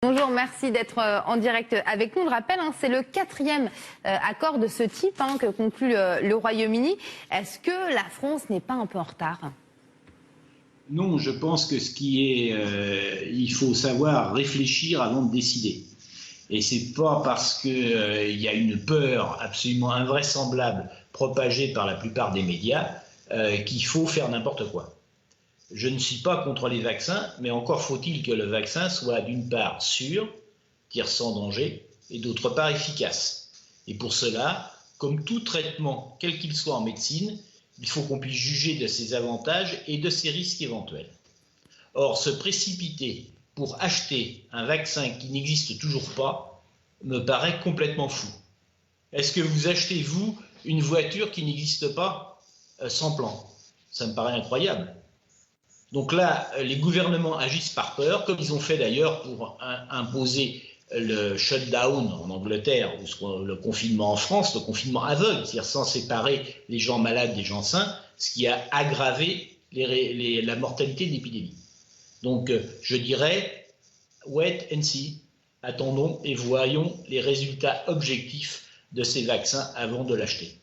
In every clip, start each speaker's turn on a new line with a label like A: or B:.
A: Bonjour, merci d'être en direct avec nous. On le rappelle, c'est le 4e accord de ce type que conclut le Royaume-Uni. Est-ce que la France n'est pas un peu en retard ?
B: Non, je pense que il faut savoir réfléchir avant de décider. Et c'est pas parce qu'il y a une peur absolument invraisemblable propagée par la plupart des médias qu'il faut faire n'importe quoi. Je ne suis pas contre les vaccins, mais encore faut-il que le vaccin soit d'une part sûr, tire sans danger, et d'autre part efficace. Et pour cela, comme tout traitement, quel qu'il soit en médecine, il faut qu'on puisse juger de ses avantages et de ses risques éventuels. Or, se précipiter pour acheter un vaccin qui n'existe toujours pas me paraît complètement fou. Est-ce que vous achetez, vous, une voiture qui n'existe pas sans plan? Ça me paraît incroyable. Donc là, les gouvernements agissent par peur, comme ils ont fait d'ailleurs pour imposer le shutdown en Angleterre, ou le confinement en France, le confinement aveugle, c'est-à-dire sans séparer les gens malades des gens sains, ce qui a aggravé la mortalité de l'épidémie. Donc je dirais, wait and see, attendons et voyons les résultats objectifs de ces vaccins avant de l'acheter.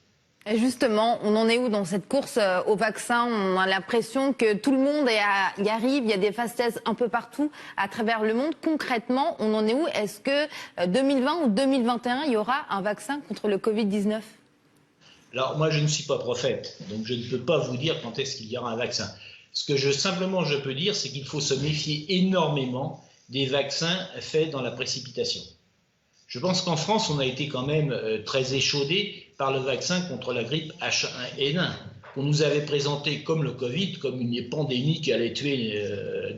A: Et justement, on en est où dans cette course au vaccin? On a l'impression que tout le monde y arrive, il y a des fast tests un peu partout à travers le monde. Concrètement, on en est où? Est-ce que 2020 ou 2021, il y aura un vaccin contre le Covid-19?
B: Alors moi, je ne suis pas prophète, donc je ne peux pas vous dire quand est-ce qu'il y aura un vaccin. Ce que simplement je peux dire, c'est qu'il faut se méfier énormément des vaccins faits dans la précipitation. Je pense qu'en France, on a été quand même très échaudé par le vaccin contre la grippe H1N1, qu'on nous avait présenté comme le Covid, comme une pandémie qui allait tuer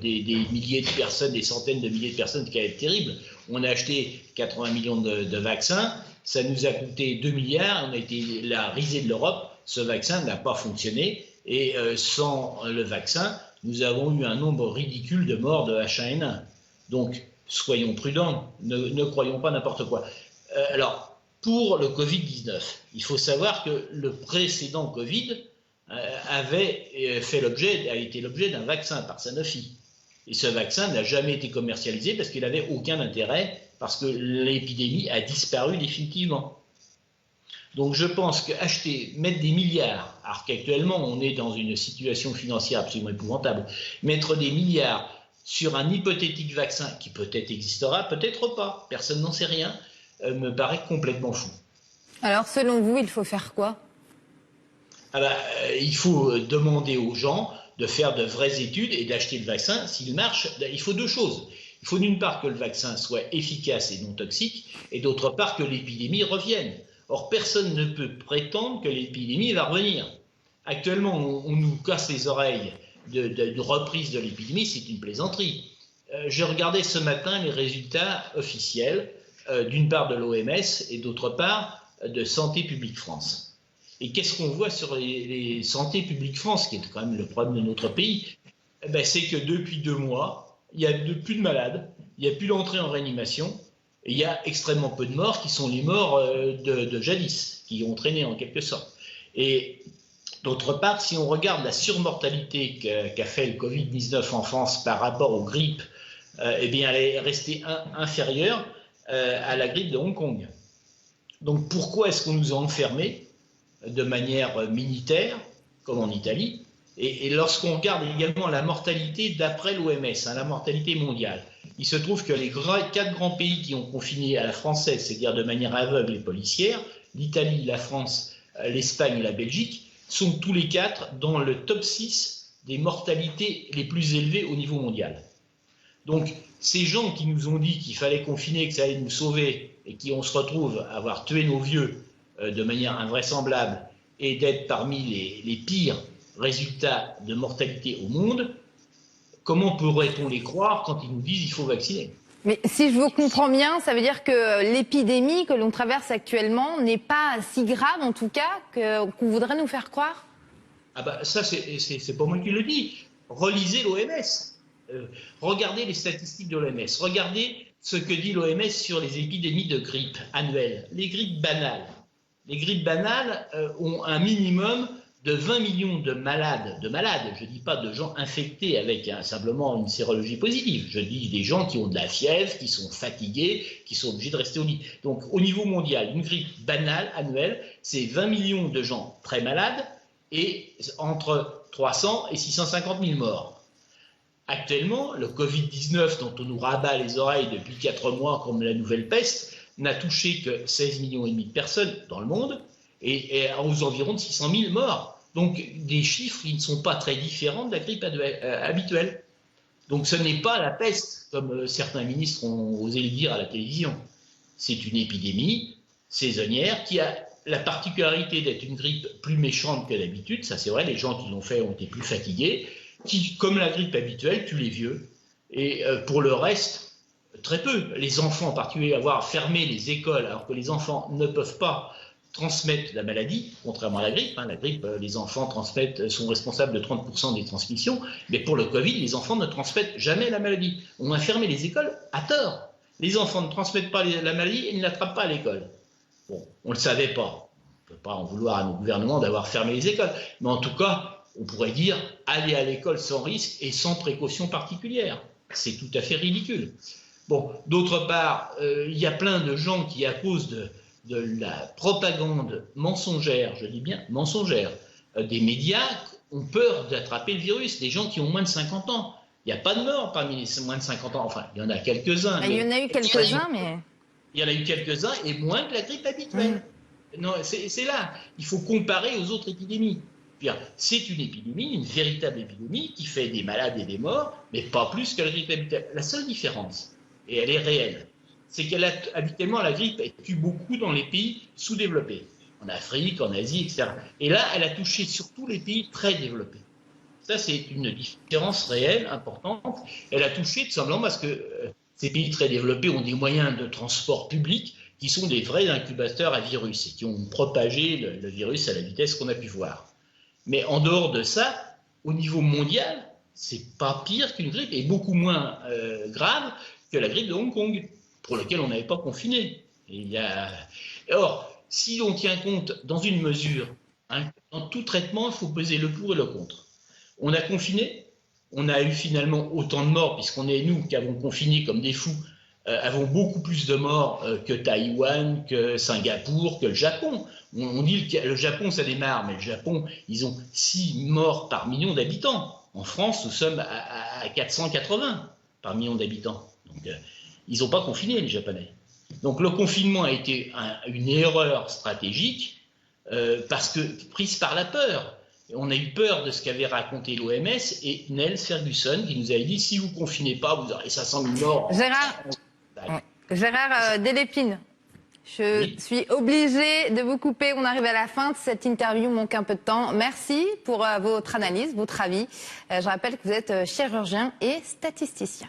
B: des milliers de personnes, des centaines de milliers de personnes, qui allait être terrible. On a acheté 80 millions de vaccins, ça nous a coûté 2 milliards, on a été la risée de l'Europe, ce vaccin n'a pas fonctionné, et sans le vaccin, nous avons eu un nombre ridicule de morts de H1N1. Donc, soyons prudents, ne croyons pas n'importe quoi. Alors, pour le Covid-19, il faut savoir que le précédent Covid a été l'objet d'un vaccin par Sanofi. Et ce vaccin n'a jamais été commercialisé parce qu'il n'avait aucun intérêt, parce que l'épidémie a disparu définitivement. Donc je pense mettre des milliards, alors qu'actuellement on est dans une situation financière absolument épouvantable, mettre des milliards sur un hypothétique vaccin qui peut-être existera, peut-être pas, personne n'en sait rien, me paraît complètement fou. Alors,
A: selon vous, il faut faire quoi?
B: Il faut demander aux gens de faire de vraies études et d'acheter le vaccin. S'il marche, il faut deux choses. Il faut d'une part que le vaccin soit efficace et non toxique, et d'autre part que l'épidémie revienne. Or, personne ne peut prétendre que l'épidémie va revenir. Actuellement, on nous casse les oreilles de reprise de l'épidémie, c'est une plaisanterie. Je regardais ce matin les résultats officiels, d'une part de l'OMS et d'autre part de Santé publique France. Et qu'est-ce qu'on voit sur les Santé publique France, qui est quand même le problème de notre pays? C'est que depuis 2 mois, il n'y a plus de malades, il n'y a plus d'entrée en réanimation, et il y a extrêmement peu de morts qui sont les morts de jadis, qui ont traîné en quelque sorte. Et d'autre part, si on regarde la surmortalité qu'a fait le Covid-19 en France par rapport aux grippes, eh bien, elle est restée inférieure à la grippe de Hong Kong. Donc pourquoi est-ce qu'on nous a enfermés de manière militaire, comme en Italie? Et lorsqu'on regarde également la mortalité d'après l'OMS, la mortalité mondiale, il se trouve que les 4 grands pays qui ont confiné à la française, c'est-à-dire de manière aveugle et policière, l'Italie, la France, l'Espagne et la Belgique, sont tous les 4 dans le top 6 des mortalités les plus élevées au niveau mondial. Donc, ces gens qui nous ont dit qu'il fallait confiner, que ça allait nous sauver, et qui on se retrouve à avoir tué nos vieux de manière invraisemblable, et d'être parmi les pires résultats de mortalité au monde, comment pourrait-on les croire quand ils nous disent qu'il faut vacciner?
A: Mais si je vous comprends bien, ça veut dire que l'épidémie que l'on traverse actuellement n'est pas si grave, en tout cas, qu'on voudrait nous faire croire?
B: Ça, c'est pas moi qui le dis. Relisez l'OMS. Regardez les statistiques de l'OMS. Regardez ce que dit l'OMS sur les épidémies de grippe annuelles. Les grippes banales. Les grippes banales ont un minimum de 20 millions de malades, je ne dis pas de gens infectés avec simplement une sérologie positive, je dis des gens qui ont de la fièvre, qui sont fatigués, qui sont obligés de rester au lit. Donc au niveau mondial, une grippe banale annuelle, c'est 20 millions de gens très malades et entre 300 et 650 000 morts. Actuellement, le Covid-19 dont on nous rabat les oreilles depuis 4 mois comme la nouvelle peste, n'a touché que 16,5 millions de personnes dans le monde et aux environs de 600 000 morts. Donc des chiffres qui ne sont pas très différents de la grippe habituelle. Donc ce n'est pas la peste, comme certains ministres ont osé le dire à la télévision. C'est une épidémie saisonnière qui a la particularité d'être une grippe plus méchante que d'habitude. Ça c'est vrai, les gens qui l'ont fait ont été plus fatigués, qui, comme la grippe habituelle, tue les vieux. Et pour le reste, très peu. Les enfants en particulier, avoir fermé les écoles alors que les enfants ne peuvent pas transmettent la maladie, contrairement à la grippe. La grippe, les enfants sont responsables de 30% des transmissions, mais pour le Covid, les enfants ne transmettent jamais la maladie. On a fermé les écoles à tort. Les enfants ne transmettent pas la maladie et ne l'attrapent pas à l'école. Bon, on ne le savait pas. On ne peut pas en vouloir à nos gouvernements d'avoir fermé les écoles. Mais en tout cas, on pourrait dire aller à l'école sans risque et sans précaution particulière. C'est tout à fait ridicule. Bon, d'autre part, il y a plein de gens qui, à cause de la propagande mensongère, je dis bien mensongère, des médias, ont peur d'attraper le virus. Des gens qui ont moins de 50 ans. Il n'y a pas de mort parmi les moins de 50 ans. Enfin, il y en a quelques-uns.
A: Il y en a eu quelques-uns, mais...
B: Il y en a eu quelques-uns et moins que la grippe habituelle. Non, c'est là. Il faut comparer aux autres épidémies. C'est une épidémie, une véritable épidémie qui fait des malades et des morts, mais pas plus que la grippe habituelle. La seule différence, et elle est réelle, c'est qu'habituellement, la grippe, elle tue beaucoup dans les pays sous-développés, en Afrique, en Asie, etc. Et là, elle a touché surtout les pays très développés. Ça, c'est une différence réelle, importante. Elle a touché tout simplement parce que ces pays très développés ont des moyens de transport public qui sont des vrais incubateurs à virus et qui ont propagé le virus à la vitesse qu'on a pu voir. Mais en dehors de ça, au niveau mondial, c'est pas pire qu'une grippe et beaucoup moins grave que la grippe de Hong Kong, pour lequel on n'avait pas confiné. Or, si on tient compte dans une mesure, dans tout traitement, il faut peser le pour et le contre. On a confiné, on a eu finalement autant de morts, puisqu'on est nous qui avons confiné comme des fous, avons beaucoup plus de morts que Taïwan, que Singapour, que le Japon. On dit que le Japon, ça démarre, mais le Japon, ils ont 6 morts par million d'habitants. En France, nous sommes à 480 par million d'habitants. Donc, ils n'ont pas confiné, les Japonais. Donc, le confinement a été une erreur stratégique parce que prise par la peur. On a eu peur de ce qu'avait raconté l'OMS et Niels Ferguson qui nous avait dit si vous ne confinez pas, vous aurez 500 000 morts.
A: Gérard Delépine, je suis obligée de vous couper. On arrive à la fin de cette interview, il manque un peu de temps. Merci pour votre analyse, votre avis. Je rappelle que vous êtes chirurgien et statisticien.